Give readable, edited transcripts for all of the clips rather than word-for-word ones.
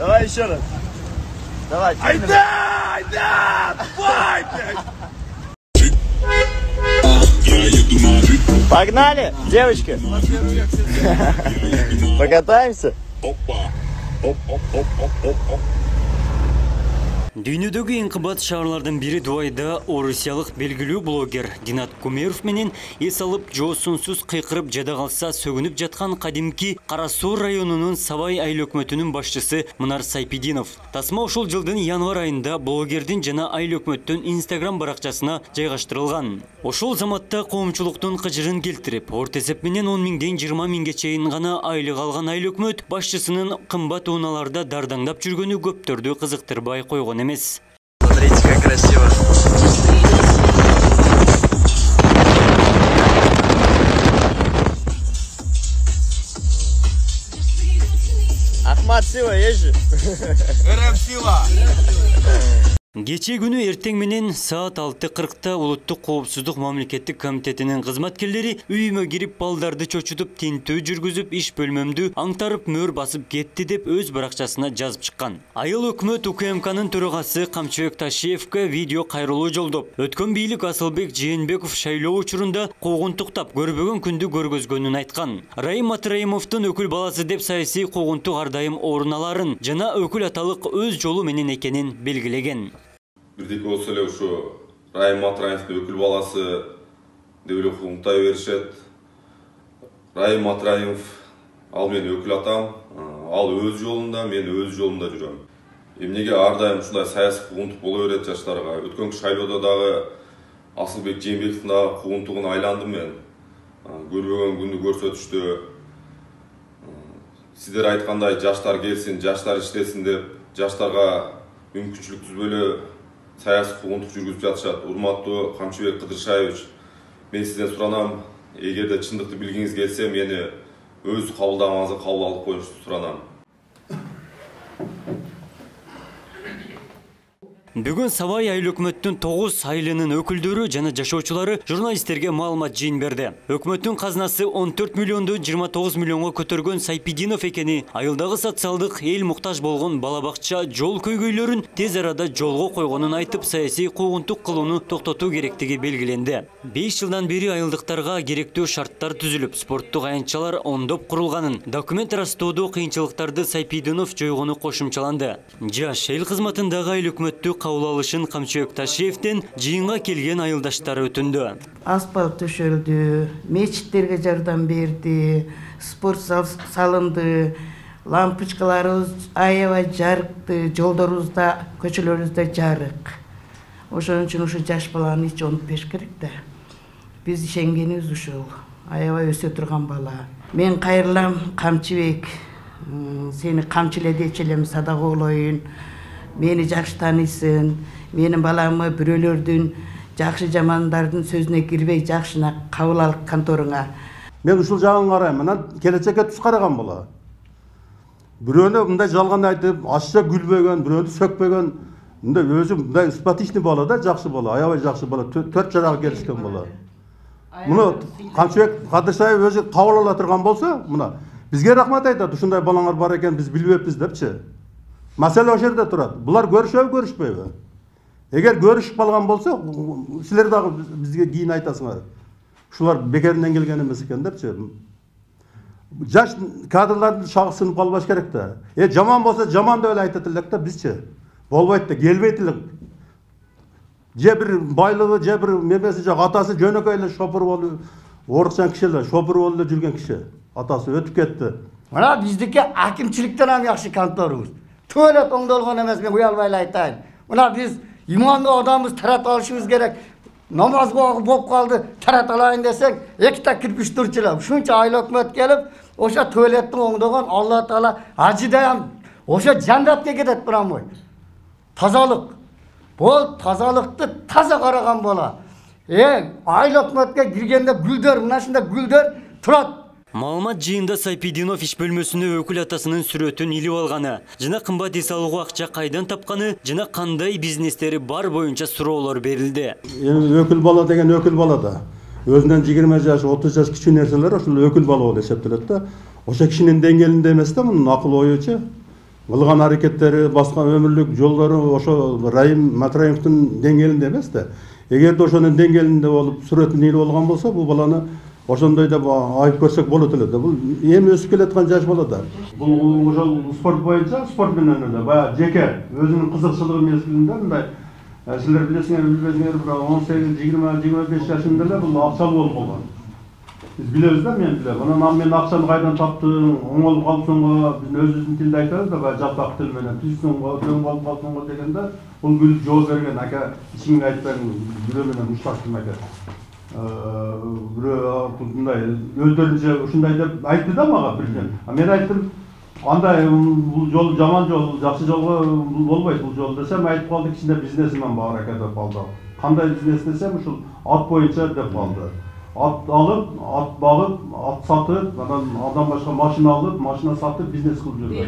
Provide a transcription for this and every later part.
Давай еще раз. Давай. Айда! Давай, блядь! Погнали, девочки! Покатаемся? Дүйнөдөгү эң кымбат шаарлардын бири Дубайда орусиялык белгилүү блогер Динат Кумеров менен эс алып жоосунсуз кыйкырып жада калса сөгүнүп жаткан кадимки Кара Суу районунун Сабай айыл өкмөтүнүн башчысы Мынар Сайпидинов. Тасма ушул жылдын январ айында блогердин жана айыл өкмөттүн Instagram баракчасына жайгаштырылган. Ошол заматта коомчулуктун кыжырын келтирип, орто эсеп менен 10 миңден 20 миңге чейин гана айлык алган айыл өкмөт башчысынын кымбат унааларда дардаңдап жүргөнү көптөрдү кызыктырбай койгон эмес. Смотрите, как красиво. Ахмат Сила, езжи. РМ Сила. Кече күнү эртең менен саат 6:40 Улуттук коопсуздук мамлекеттик комитетинин кызматкерлери үйүмө кирип балдарды чочутуп тинтүү жүргүзүп иш бөлмөмдү аңтарып мөр басып кетти деп өз баракчасына жазып чыккан. Айыл өкмөт УКМКнын төрагасы Камчыбек Ташиевке видео кайрылуу жолдоп, өткөн бийлик Асылбек Жээнбеков шайлоо учурунда куугунтуктап көрбөгөн күндү көргөзгөнүн айткан. Раим Матраимовдун өкүл баласы деп саясий куугунтук ар дайым орун аларын жана өкүл аталык өз жолу менен экенин белгилеген. Бирдеки болсо эле ушу Раим Матраимовдун өкүл баласы деп эле куугунтай беришет. Раим Матраимов ал менин өкүл атам, ал өз жолунда, мен өз жолумда жүрөм. Эмнеге ар дайым ушундай саясий куугунтук боло берет жаштарга? Өткөн шайлоодо дагы Асылбек Жээнбековдун дагы куугунтугун айландым мен. Көрбөгөн күндү көрсөтүштү. Сиздер айткандай жаштар келсин, жаштар иштесин деп жаштарга мүмкүнчүлүк түзбөлө саясий куугунтук жүргүзүп жатышат. Урматтуу Камчыбек Кыдыршаевич, мен сизден суранам, эгерде чындыкты билгиңиз келсе, мени өз кабылдамаңызга кабыл алып коюңузду суранам. Бүгүн Сабай айыл өкмөттүн 9 айылынын өкүлдөрү жана жашоочулары журналисттерге маалымат жыйын берди. Өкмөттүн казнасы 14 миллионду 29 миллионго көтөргөн Сайпидинов экени, айылдагы социалдык эл муктаж болгон бала бакча жол көйгөйлөрүн тез арада жолго койгонун айтып, саясий куугунтук кылууну токтотуу керектиги белгиленди. 5 жылдан бери айылдыктарга керектүү шарттар түзүлүп, спорттук аянтчалар ондоп курулганын, документ растоодо кыйынчылыктарды Сайпидинов жойгону кошумчаланды. Жаш эл кызматындагы айыл өкмөттү кабыл алышын Камчыбек Ташиевден жыйынга келген айылдаштары өтүндү. Асфальт төшөлдү, мечиттерге жардам берди, спорт салынды, лампочкаларыбыз аябай жарыкты, жолдорубузда, көчөлөрүбүздө жарык. Ошон үчүн ушу жаш баланы ич унутпаш керек да. Биз ишенгенибиз ушул. Аябай өсө турган бала. Мен кайрылам, Камчыбек. Сени камчыле дечи элем, садак оолоюн. Мени жакшы тааныйсың, менин баламы бирөөлөрдүн жакшы жамандардын сөзүнө кирбей жакшына кабыл алып конторуңа. Мен ушул жагын карайм, анан келечекке туз караган бала. Бирөөнү мындай жалган айтып, ашча күлбөгөн, бирөөнү сөкпөгөн, мындай өзү мындай симпатичный бала да, жакшы бала, аябай жакшы бала, төрт жарагы келишкен бала. Муну Камчыбек Кадыршаев өзү кабыл ала турган болсо, мына бизге рахмат айтат, ушундай балаңар бар экен, биз билбеппиз депчи. Маселе ошол жерде турат. Булар көрүшөбү, көрүшпөйбү? Эгер көрүшүп калган болсо, силер дагы бизге кийин айтасыңар. Ушулар бекеринен келген эмес экен депчи. Жаш кадрлардын шагы сынып калбаш керек да. Жаман болсо жаман деп эле айтат элек да, бизчи. Болбойт да, келбейт эле. Же бир байлыгы, же бир мемеси жок, атасы жөнөкөй эле шопур болуп, орукчан киши эле, шопур болуп эле жүргөн киши. Атасы өтүп кетти. Мына биздики акимчиликтен ham жакшы конторубуз. Туалет оңдолгон эмес, мен уялбай эле айтайын. Мына биз имандуу адамбыз, тарата алышыбыз керек. Намаз болуп калды, тарата алайын десек, экита кирпич турчулап. Ушунча айыл өкмөт келип, ошо туалетти оңдогон Алла Таала ажыдаям, ошо жандатка кетет бурамой. Тазалык. Бул тазалыкты таза караган бала. Айыл өкмөткө киргенде гүлдөр, мына ушундай гүлдөр турат. Маалымат жыйында Сайпидинов иш бөлмөсүнө өкүл атасынын сүрөтүн илип алганы, жана кымбат эс алууга акча кайдан тапканы, жана кандай бизнестери бар боюнча суроолор берилди. Өкүл бала деген өкүл бала да. Өзүнөн 20 жаш, 30 жаш кичүү нерселер ошол өкүл бала болуп эсептелет да. Ошо кишинин деңгээлинде эмес да, мунун акыл оючу. кылган аракеттери, баскан өмүрлүк жолдору ошо Райым Матраевдин деңгээлинде эмес да. Эгерде ошонун деңгээлинде болуп, сүрөтүн ийип болгон болсо, бул баланы ошондой деп айып көрсөк болот эле да. Бул эми өсүп келаткан жаш бала да. Бул ошол спорт боюнча, спорт менен эле баягы жеке өзүнүн кызыкчылыгы мезгилинде мындай силер билесиңер, билбесиңер, бир 18-20-25 жашында эле бул акчалуу болуп калган. Биз билебиз да, мен билем. Анан мен акчаны кайдан таптым, оңолуп калсаңга, биз өзүбүздүн тилде айтабыз да, баягы жатак тил менен түзсөңгө, дөң болуп калсаңга дегенде, бул күлүп жооп берген, ака, ичиңе айтпаң, бирөө менен мушташтым ака. Бирөө мындай өздөрүнчө ушундай деп айтты да мага президент. Мен айттым, андай бул жол жаман жол, жакшы жолго болбойт бул жол десем, айтып калды, кичине бизнесмен бар ака деп калды. Кандай бизнес десем, ушул ат боюнча деп калды. Ат алып, ат багып, ат сатып, анан адам башка машина алып, машина сатып бизнес кылып жүргөн.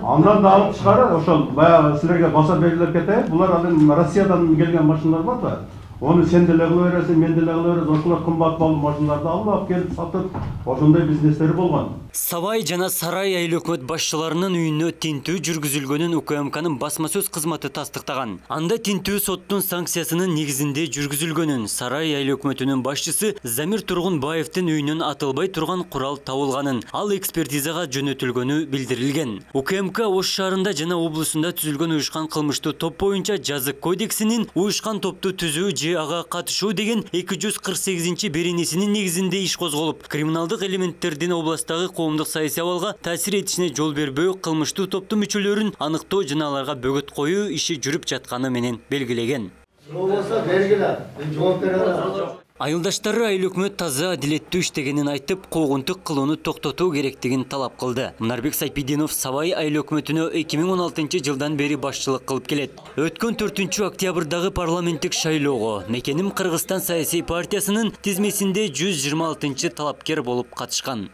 Андан дагы тышкары ошол баягы силерге баса белгилеп кетейин, булар анан Россиядан келген машиналар бар да. Onu sen de kıla verirsin, men de kıla veririz. Oşular kımbat balı maşınlarda alып келип сатып, ошондой бизнестери болгон. Сабай жана Сарай айыл өкмөт башчыларынын үйүнө тинтүү жүргүзүлгөнүн УКМКнын басма сөз кызматы тастыктаган. Анда тинтүү соттун санкциясынын негизинде жүргүзүлгөнүн, Сарай айыл өкмөтүнүн башчысы Замир Тургунбаевдин үйүнөн атылбай турган курал табылганын, ал экспертизага жөнөтүлгөнү билдирилген. УКМК Ош шаарында жана облусунда түзүлгөн уюшкан кылмыштуу топ боюнча жазык кодексинин уюшкан топту түзүү же ага катышуу деген 248 беренесинин негизинде иш козголуп, криминалдык элементтердин областагы коомдук саясий абалга таасир этишине жол бербөө, кылмыштуу топтун мүчөлөрүн аныктоо жана аларга бөгөт коюу иши жүрүп жатканы менен белгилеген. Болбосо бергиле, мен жооп бере алам. Айылдаштары айыл өкмөт таза адилеттүү иштегенин айтып, куугунтук кылууну токтотуу керектигин талап кылды. Мунарбек Сайпидинов Сабай айыл өкмөтүнө 2016 жылдан бери башчылык кылып келет. Өткөн 4 октябрдагы парламенттик шайлоого Мекеним Кыргызстан саясий партиясынын тизмесинде 126 талапкер болуп катышкан.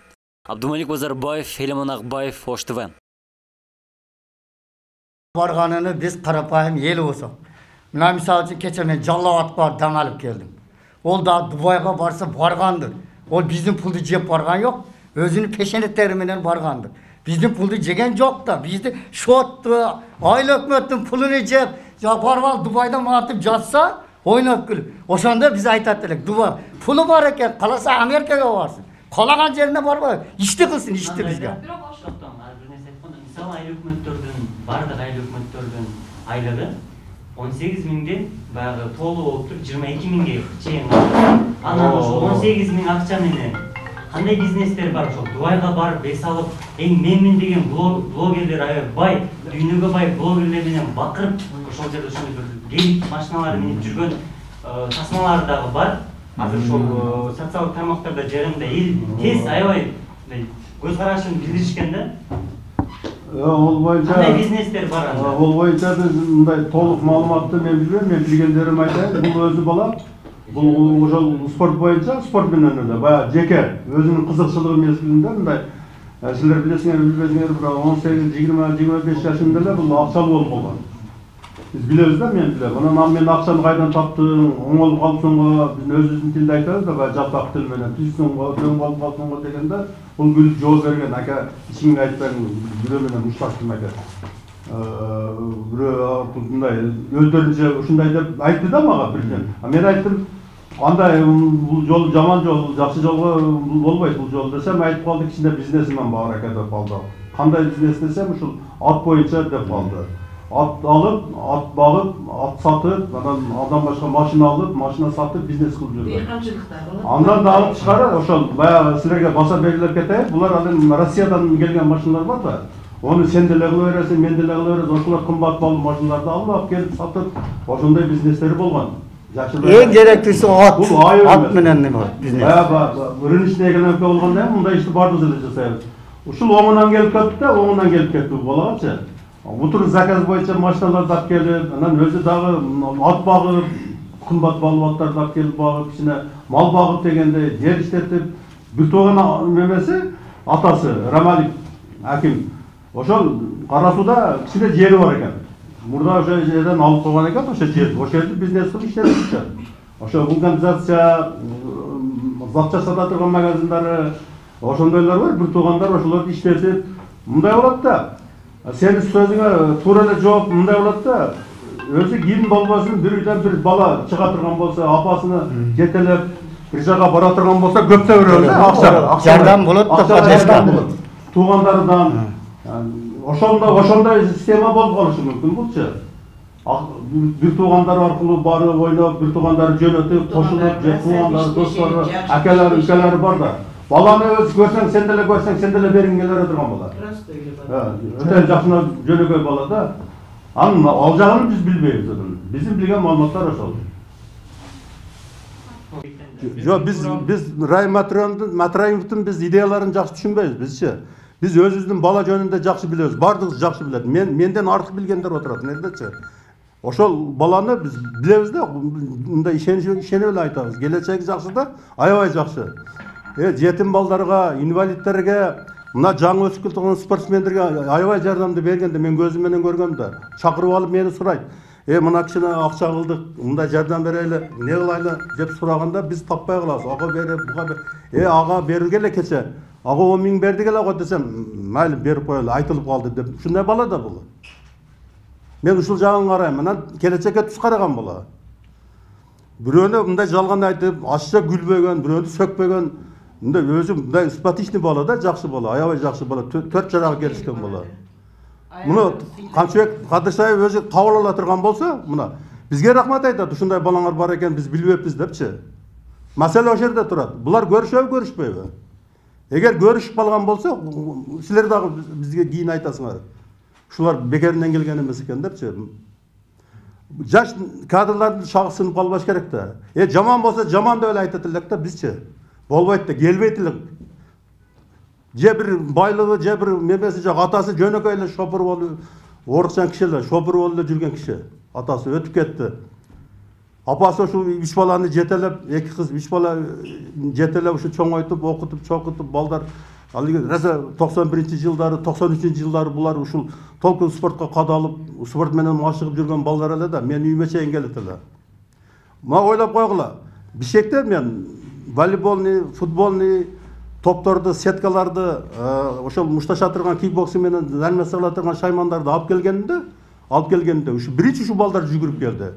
Абдумалик Базарбаев, Элемон Акбаев, Ош ТВ. Барганыны биз карапайым эл болсок. Мына мисалы үчүн кече мен Жалал Абадка даң алып келдим. Ол да Дубайга барса баргандыр. Ол биздин пулду жеп барган жок, өзүнүн пешенеттери менен баргандыр. Биздин пулду жеген жок да, бизди шотту, айыл өкмөттүн пулуну жеп, барбал Дубайда матып жатса, ойноп күлүп. Ошондо биз айтат элек, Дубай пулу бар экен, каласа Америкага барсын. Калаган жерине барбай, ишти кылсын, ишти бизге. Бирок ошондон бир нерсе айтканда, мисалы айыл өкмөттөрдүн, бардык айыл өкмөттөрдүн айлыгы 18 миңден баягы толуу болуп туруп 22 миңге чейин. Анан ошо 18 миң акча менен кандай бизнестер бар, ошо Дубайга барып эс алып, менмин деген блогерлер аябай бай, дүйнөгө бай блогерлер менен бакырып, ошол жерде ошондой бир гелик машиналар минип жүргөн тасмалар дагы бар. Азыр ошол социалдык тармактарда жарымда эл тез аябай көз карашын билдиришкен да. Ол боюнча кандай бизнестер бар анда? Ол боюнча биз мындай толук маалыматты мен билбейм, мен билгендерим айтайын. Бул өзү бала, бул ошол спорт боюнча, спорт менен эле баягы жеке өзүнүн кызыкчылыгы мезгилинде мындай силер билесиңер, билбесиңер, бир 18-20-25 жашында эле бул акчалуу болуп калган. Биз билебиз да, мен билем. Анан мен акчаны кайдан таптым, оңолуп калсаңга, биз өзүбүздүн тилде айтабыз да, баягы жатак тил менен түзсөңгө, дөң болуп калсаңга дегенде, бул күлүп жооп берген, ака, ичиңе айтпаң, бирөө менен мушташтым ака. Бирөө мындай өздөрүнчө ушундай деп айтты да мага президент. Мен айттым, андай бул жол жаман жол, жакшы жолго болбойт бул жол десем, айтып калды, кичине бизнесмен бар ака деп калды. Кандай бизнес десем, ушул ат боюнча деп калды. Ат алып, ат багып, ат сатып, анан адам башка машина алып, машина сатып бизнес кылып жүргөн. Андан дагы тышкары ошол баягы силерге баса белгилеп кетейин, булар анан Россиядан келген машиналар бар да. Onu sen de kıla verirsin, men de kıla veririz. Oşular kımbat balı maşinlarda alып gelip satıp ошондой бизнестери болгон. Эң керектүүсү ат менен неме бизнес. Рыночный экономика болгондо мындай ишти бардык эле жасайбыз. Ушул оңунан келип кетти да, оңунан келип кетти балагачы. Бутур заказ боюнча машиналарды алып келип, анан өзү дагы ат багып, кымбат балбаттарды алып келип багып, кичине мал багып дегенде жер иштетип, бир тууган мемеси атасы Рамалик аким. Ошол Карасуда кичине жери бар экен. Мурда ошо жерден алып койгон экен, ошо жерди. Ошол жерде бизнес кылып иштеп жүрүшөт. Ошо вулканизация, закча сата турган магазиндары, ошондойлор бар, бир туугандар ошолорду иштетип, мындай болот да. Senin sözüne tuğra ele жооп мындай болот да. Өзү кийин болбосун bir үйдөн bir бала чыга турган болсо, апасыны жетелеп bir жака бара турган болсо көптөй беребиз да, акча. Жардам болот да, поддержка. Туугандардан ошондой система болуп калышы мүмкүн булчу. Bir туугандар аркылуу барып ойноп, bir туугандары жөнөтүп, кошулуп, же туугандары, достору, акелери, ükелери бар да. Баланы өз көрсөң, сен деле бергиң келе турган болот. Өтө жакшына жөнөкөй бала да. Анын ал жагын биз билбейбиз. Биздин билген маалыматтар ошол. Жок, биз Райым Матраимовдун биз идеяларын жакшы түшүнбөйбүз, бизчи. Биз өзүбүздүн бала жөнүндө жакшы билебиз, бардыгыбыз жакшы билет. Менден артык билгендер отурат, нердечи. Ошол баланы биз билебиз да, мындай ишенип эле айтабыз. Келечеги жакшы да, аябай жакшы. Жетим балдарга, инвалидтерге, мына жаңы өсүп келе спортсмендерге аябай жардамды бергенде мен көзүм менен көргөм да. Чакырып алып мени сурайт. Мына кичине акча кылдык, мындай жардам берели, не кылайлы деп сураганда биз таппай калабыз. Ага берип, буга бер. Ага берүүгө эле кече. Ага 10 миң бердик эле го десем, майли берип коелу, айтылып калды деп. Ушундай бала да бул. Мен ушул жагын карайм, анан келечекке туз караган бала. Бирөөнү мындай жалган айтып, ашча күлбөгөн, бирөөнү сөкпөгөн, мындай өзү мындай симпатичный бала да, жакшы бала, аябай жакшы бала, 4 жарага келишкен бала. Муну Камчыбек Кадыршаев өзү кабыл ала турган болсо, мына бизге рахмат айтат, ушундай балаңар бар экен, биз билбеппиз депчи. Маселе ошол жерде турат. Булар көрүшөбү, көрүшпөйбү? Эгер көрүшүп калган болсо, силер дагы бизге кийин айтасыңар. Ушулар бекеринен келген эмес экен депчи. Жаш кадрлардын шагы сынып калбаш керек да. Жаман болсо жаман деп эле айтат элек да, бизчи. Болбойт да, келбейт эле. Же бир байлыгы, же бир мемеси жок, атасы жөнөкөй эле шопур болуп, орукчан киши эле, шопур болуп эле жүргөн киши. Атасы өтүп кетти. Апасы ушул 3 баланы жетелеп, 2 кыз 3 бала жетелеп, ушу чоңойтуп, окутуп, чокутуп, балдар ал 91-жылдары, 93-жылдары булар ушул толкун спортко кадалып, спорт менен машыгып жүргөн балдар эле да, мен үйүмө чейин келет эле. Мына ойлоп койгула. Бишкекте мен волейболный, футболный топторду, сеткаларды, ошол мушташа турган кикбоксинг менен заниматься кыла турган шаймандарды алып келгенде, ушу биринчи ушу балдар жүгүрүп келди.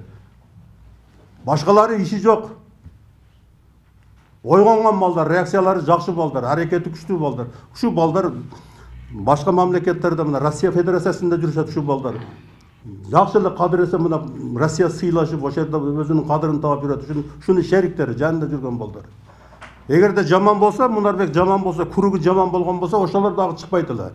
Башкалары иши жок. Ойгонгон балдар, реакциялары жакшы балдар, аракети күчтүү балдар. Ушу балдар башка мамлекеттерде, мына Россия Федерациясында жүрүшөт ушу балдар. Жакшы эле кадыр эсе мына Россия сыйлашып, ошол жерде өзүнүн кадырын таап жүрөт. Ушуну шериктери, жанында жүргөн балдар. Эгерде жаман болсо, Мунарбек жаман болсо, Куругу жаман болгон болсо, ошолор дагы чыкпайт эле.